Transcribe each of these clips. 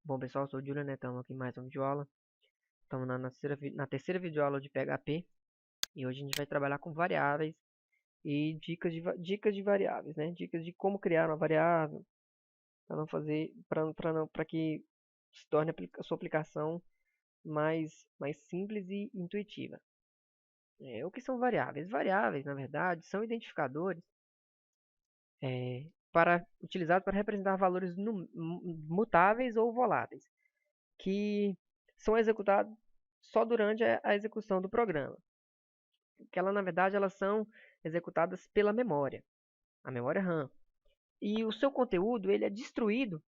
Bom, pessoal, eu sou o Julian, né? Estamos aqui em mais uma videoaula. Estamos na terceira videoaula de PHP. E hoje a gente vai trabalhar com variáveis e dicas de variáveis, né? Dicas de como criar uma variável para não fazer, para que se torne a sua aplicação mais simples e intuitiva. O que são variáveis? Variáveis, na verdade, são identificadores utilizados para representar valores mutáveis ou voláteis, que são executados só durante a execução do programa. Que ela, na verdade, elas são executadas pela memória, a memória RAM. E o seu conteúdo ele é destruído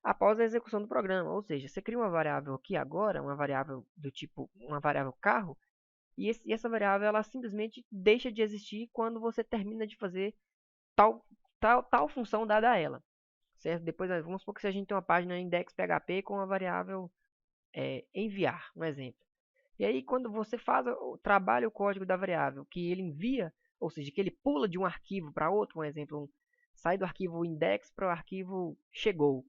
após a execução do programa. Ou seja, você cria uma variável aqui agora, uma variável do tipo, uma variável carro, e essa variável ela simplesmente deixa de existir quando você termina de fazer tal função dada a ela. Certo? Depois, vamos supor que a gente tem uma página index.php com a variável enviar, um exemplo. E aí, quando você trabalha o código da variável que ele envia, ou seja, que ele pula de um arquivo para outro, um exemplo, sai do arquivo index para o arquivo chegou,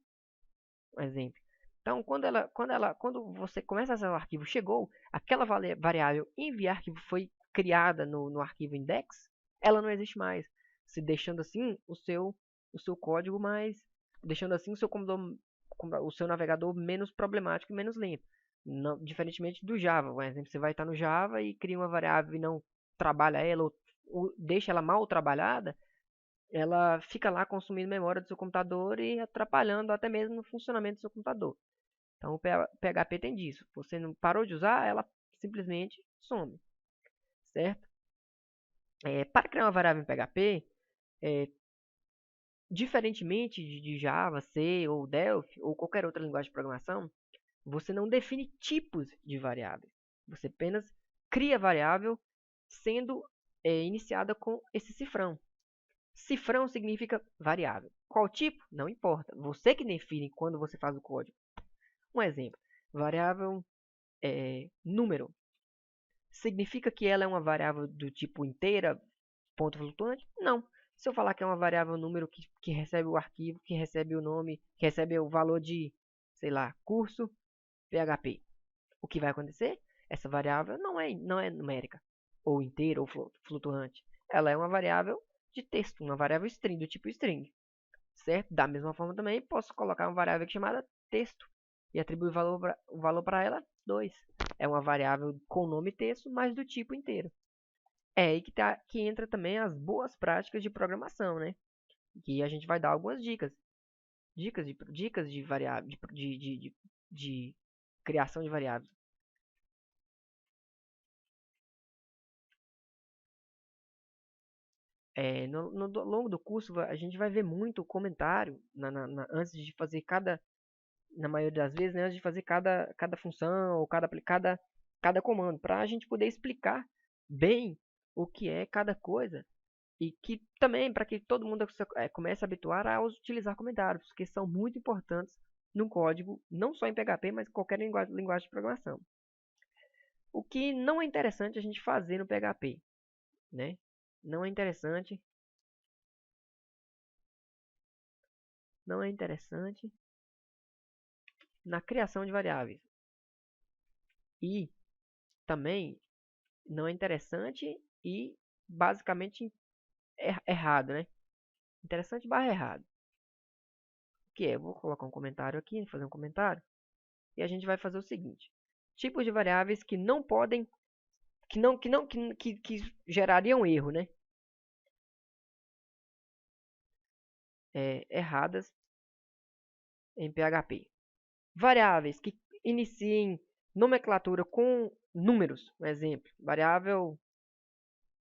um exemplo. Então, quando você começa a acessar o arquivo chegou, aquela variável enviar que foi criada no arquivo index, ela não existe mais, se deixando assim o seu código deixando assim o seu navegador menos problemático e menos lento. Não, diferentemente do Java, por exemplo, você vai estar no Java e cria uma variável e não trabalha ela ou deixa ela mal trabalhada, ela fica lá consumindo memória do seu computador e atrapalhando até mesmo no funcionamento do seu computador. Então o PHP tem disso. Você não parou de usar, ela simplesmente some, certo? Para criar uma variável em PHP, é, diferentemente de Java, C ou Delphi ou qualquer outra linguagem de programação, você não define tipos de variáveis. Você apenas cria a variável sendo iniciada com esse cifrão. Cifrão significa variável. Qual tipo? Não importa. Você que define quando você faz o código. Um exemplo. Variável número. Significa que ela é uma variável do tipo inteira, ponto flutuante? Não. Se eu falar que é uma variável número que recebe o arquivo, que recebe o nome, que recebe o valor de, sei lá, curso PHP. O que vai acontecer? Essa variável não é numérica, ou inteira, ou flutuante. Ela é uma variável de texto, uma variável string, do tipo string. Certo? Da mesma forma também, posso colocar uma variável aqui chamada texto e atribuir o valor para ela 2. É uma variável com nome texto, mas do tipo inteiro. É aí que entra também as boas práticas de programação, né? Que a gente vai dar algumas dicas. Dicas de variável, de criação de variáveis. No longo do curso, a gente vai ver muito comentário antes de fazer na maioria das vezes, né, antes de fazer cada função ou cada comando, para a gente poder explicar bem o que é cada coisa e que também para que todo mundo comece a habituar a utilizar comentários, porque são muito importantes no código, não só em PHP, mas em qualquer linguagem de programação. O que não é interessante a gente fazer no PHP, né? Não é interessante, não é interessante na criação de variáveis. E também não é interessante e basicamente errado, né? Interessante barra errado. O que é? Eu vou colocar um comentário aqui, fazer um comentário. E a gente vai fazer o seguinte. Tipos de variáveis que não podem, que gerariam erro, né? Erradas em PHP. Variáveis que iniciem nomenclatura com números. Um exemplo. Variável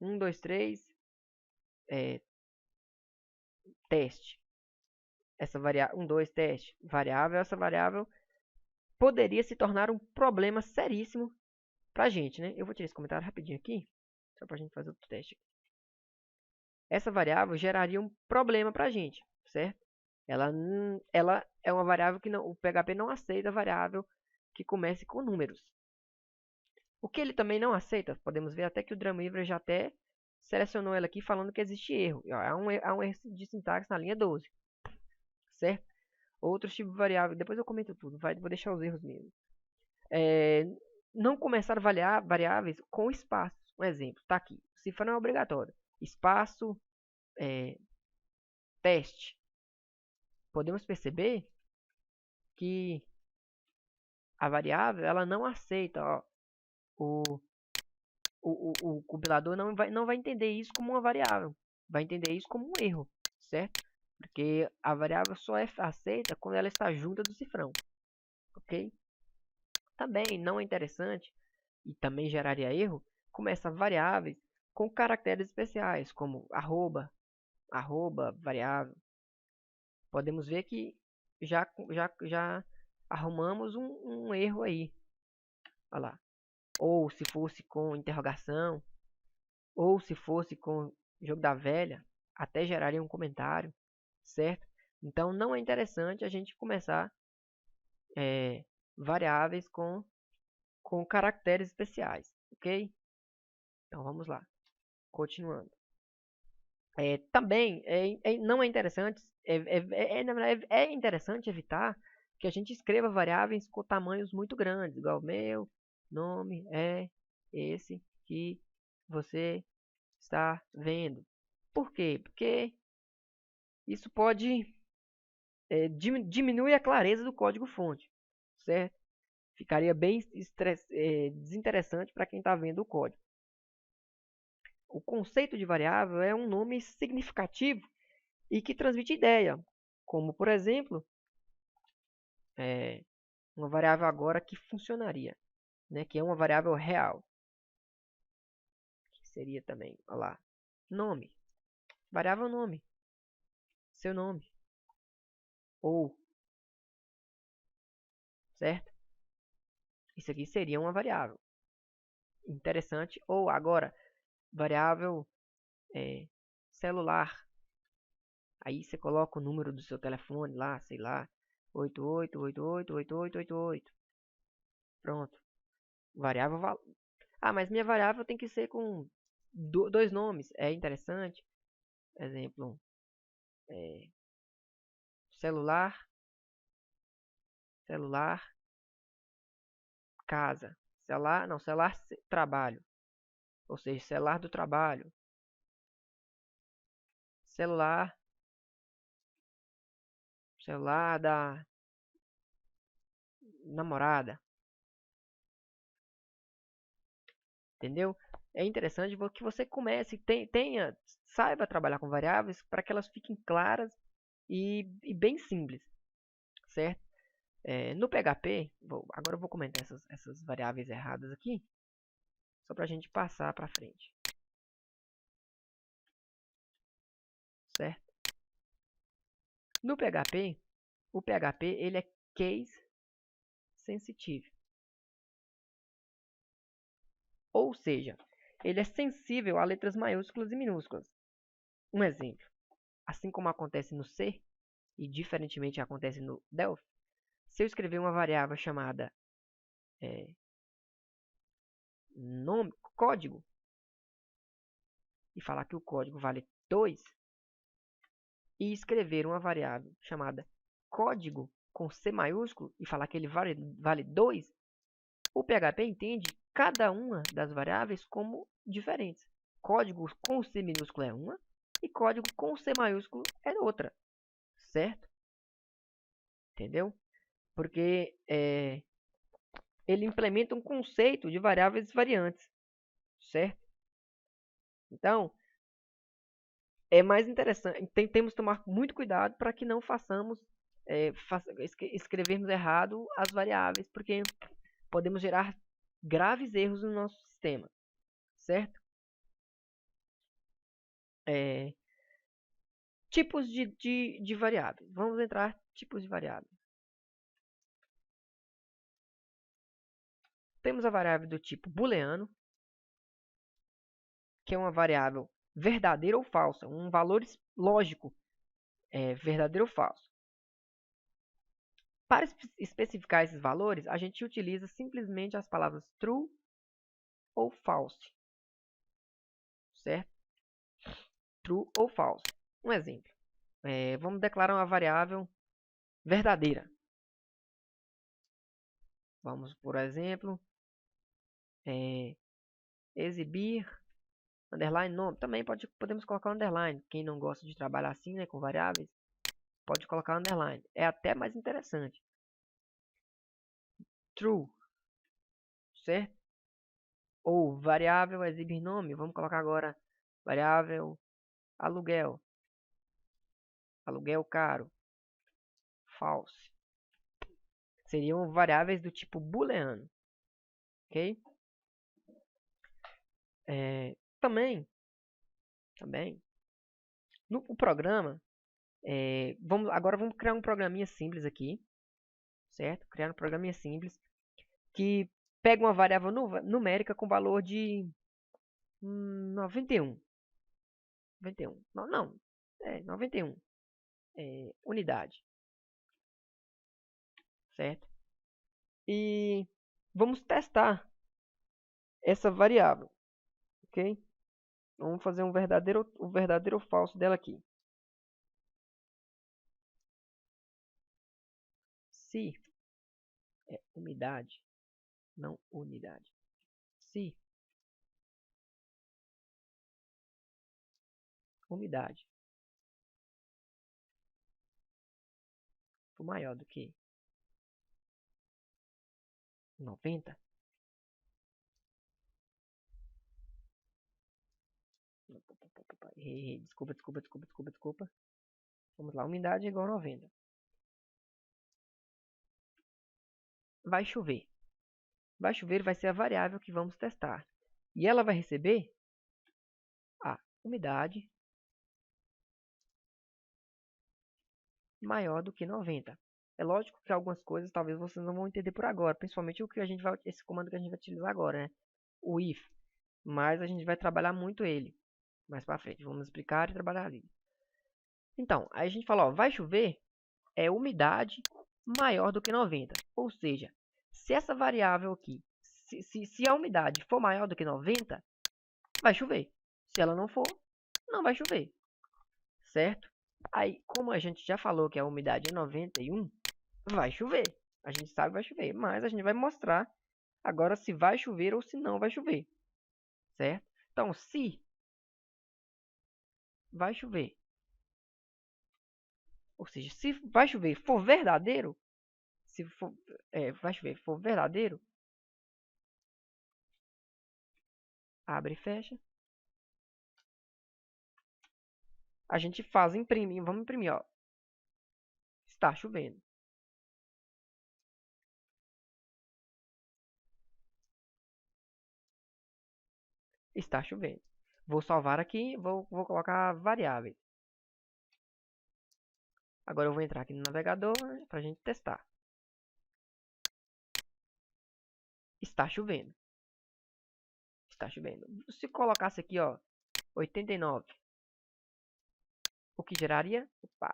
1, 2, 3, teste. Essa variável 1, 2, teste. Essa variável poderia se tornar um problema seríssimo pra gente, né? Eu vou tirar esse comentário rapidinho aqui, só pra gente fazer outro teste. Essa variável geraria um problema pra gente, certo? Ela é uma variável que o PHP não aceita variável que comece com números. O que ele também não aceita, podemos ver até que o Dreamweaver já até selecionou ela aqui falando que existe erro. Há um erro de sintaxe na linha 12, certo? Outros tipos de variável, depois eu comento tudo, vou deixar os erros mesmo. Não começar variáveis com espaços. Um exemplo, está aqui. Cifra não é obrigatório. Espaço, teste. Podemos perceber que a variável ela não aceita. Ó, o compilador não vai entender isso como uma variável. Vai entender isso como um erro, certo? Porque a variável só é aceita quando ela está junta do cifrão. Ok? Também não é interessante, e também geraria erro, começar variáveis com caracteres especiais, como arroba, variável. Podemos ver que já arrumamos um erro aí. Olha lá. Ou se fosse com interrogação, ou se fosse com jogo da velha, até geraria um comentário, certo? Então não é interessante a gente começar variáveis com caracteres especiais, ok? Então vamos lá, continuando. Também não é interessante, na verdade, é interessante evitar que a gente escreva variáveis com tamanhos muito grandes, igual meu nome é esse que você está vendo. Por quê? Porque isso pode diminuir a clareza do código-fonte, certo? Ficaria bem desinteressante para quem está vendo o código. O conceito de variável é um nome significativo e que transmite ideia, como, por exemplo, uma variável agora que funcionaria, né, que é uma variável real. Que seria também, olha lá, nome, variável nome, seu nome, ou, certo? Isso aqui seria uma variável interessante, ou agora, variável celular. Aí você coloca o número do seu telefone lá, sei lá, 88888888. Pronto. Variável. Ah, mas minha variável tem que ser com dois nomes. É interessante. Exemplo, celular, casa. Celular, não, celular trabalho. Ou seja, celular do trabalho. Celular da namorada. Entendeu? É interessante que você comece, saiba trabalhar com variáveis para que elas fiquem claras e bem simples, certo? No PHP, agora eu vou comentar essas variáveis erradas aqui, só para a gente passar para frente, certo? No PHP, o PHP ele é case sensitive, ou seja, ele é sensível a letras maiúsculas e minúsculas. Um exemplo, assim como acontece no C, e diferentemente acontece no Delphi, se eu escrever uma variável chamada nome, código, e falar que o código vale 2, e escrever uma variável chamada código com C maiúsculo e falar que ele vale 2, o PHP entende cada uma das variáveis como diferentes. Código com C minúsculo é uma e código com C maiúsculo é outra, certo? Entendeu? Porque ele implementa um conceito de variáveis variantes, certo? Então, é mais interessante. Temos que tomar muito cuidado para que não façamos escrevermos errado as variáveis, porque podemos gerar graves erros no nosso sistema, certo? Tipos de variáveis. Vamos entrar tipos de variáveis. Temos a variável do tipo booleano, que é uma variável verdadeira ou falsa, um valor lógico, verdadeiro ou falso. Para especificar esses valores, a gente utiliza simplesmente as palavras true ou false, certo? True ou false. Um exemplo. Vamos declarar uma variável verdadeira. Vamos, por exemplo, exibir, underline, nome. Também podemos colocar underline. Quem não gosta de trabalhar assim, né, com variáveis, pode colocar underline. É até mais interessante. True, certo? Ou variável exibir nome. Vamos colocar agora variável aluguel. Aluguel caro. False. Seriam variáveis do tipo booleano. Ok? Também, no programa, agora vamos criar um programinha simples aqui, certo? Criar um programinha simples que pega uma variável numérica com valor de 91. 91. Não, 91. Unidade, certo? E vamos testar essa variável, ok? Vamos fazer um verdadeiro ou falso dela aqui. Se é umidade, não unidade. Se umidade for maior do que 90, desculpa. Vamos lá, umidade é igual a 90. Vai chover. Vai chover vai ser a variável que vamos testar. E ela vai receber a umidade maior do que 90. É lógico que algumas coisas talvez vocês não vão entender por agora, principalmente esse comando que a gente vai utilizar agora, né? O if. Mas a gente vai trabalhar muito ele mais para frente. Vamos explicar e trabalhar ali. Então, aí a gente fala, ó, vai chover é umidade maior do que 90. Ou seja, se essa variável aqui, se a umidade for maior do que 90, vai chover. Se ela não for, não vai chover. Certo? Aí, como a gente já falou que a umidade é 91, vai chover. A gente sabe que vai chover, mas a gente vai mostrar agora se vai chover ou se não vai chover. Certo? Então, se vai chover, ou seja, se vai chover for verdadeiro, se for, vai chover for verdadeiro, abre e fecha. A gente faz imprimir, vamos imprimir, ó. Está chovendo. Está chovendo. Vou salvar aqui, vou colocar variáveis. Agora eu vou entrar aqui no navegador para a gente testar. Está chovendo. Está chovendo. Se colocasse aqui, ó, 89, o que geraria? Opa,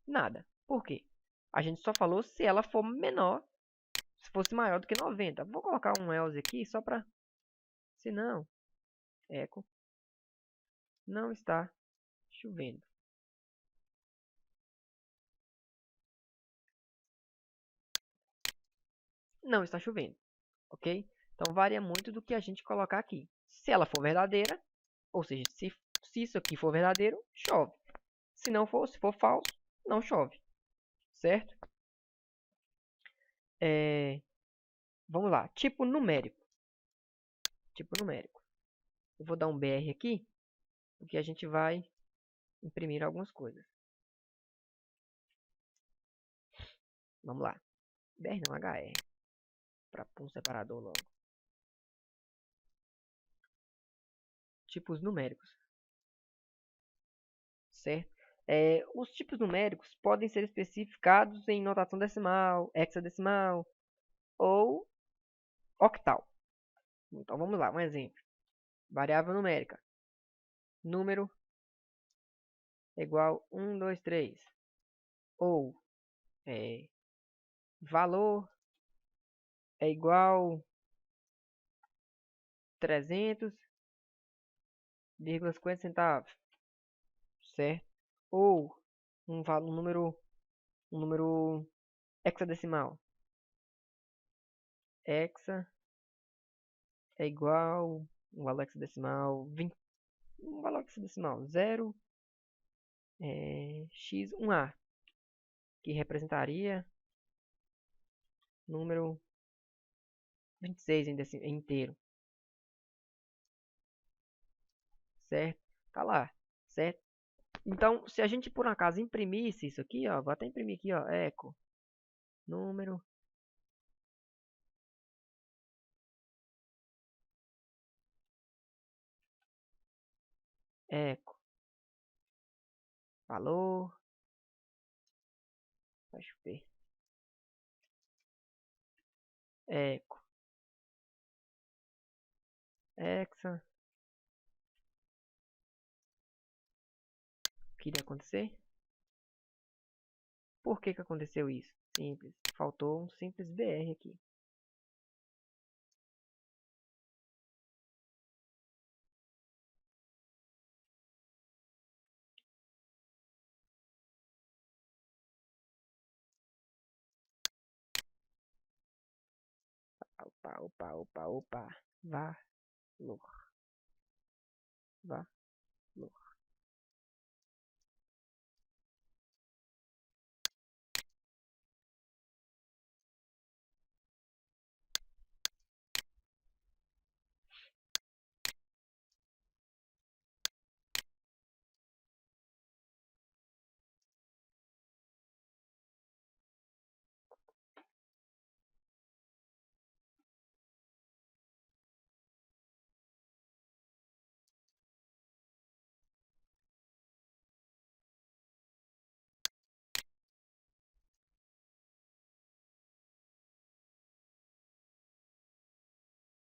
nada. Por quê? A gente só falou se ela for menor, se fosse maior do que 90. Vou colocar um else aqui só para... Se não, eco, não está chovendo. Não está chovendo, ok? Então varia muito do que a gente colocar aqui. Se ela for verdadeira, ou seja, se isso aqui for verdadeiro, chove. Se não for, se for falso, não chove, certo? Vamos lá, tipo numérico. Tipo numérico. Eu vou dar um BR aqui, porque a gente vai imprimir algumas coisas. Vamos lá. BR não, HR. Para pôr um separador logo. Tipos numéricos. Certo? Os tipos numéricos podem ser especificados em notação decimal, hexadecimal ou octal. Então vamos lá, um exemplo. Variável numérica. Número igual 1, 2, 3. Ou valor é igual 300,50 centavos. Certo? ou um número hexadecimal. Hexa é igual um valor hexadecimal 20, um valor hexadecimal 0 x1a, que representaria número 26 em inteiro, certo? Tá lá, certo? Então, se a gente por um acaso imprimisse isso aqui, ó, vou até imprimir aqui, ó, eco, número, eco, valor, deixa eu ver, eco, hexa, o que iria acontecer? Por que que aconteceu isso? Simples, faltou um simples BR aqui. Opa, opa, opa, opa, valor, valor.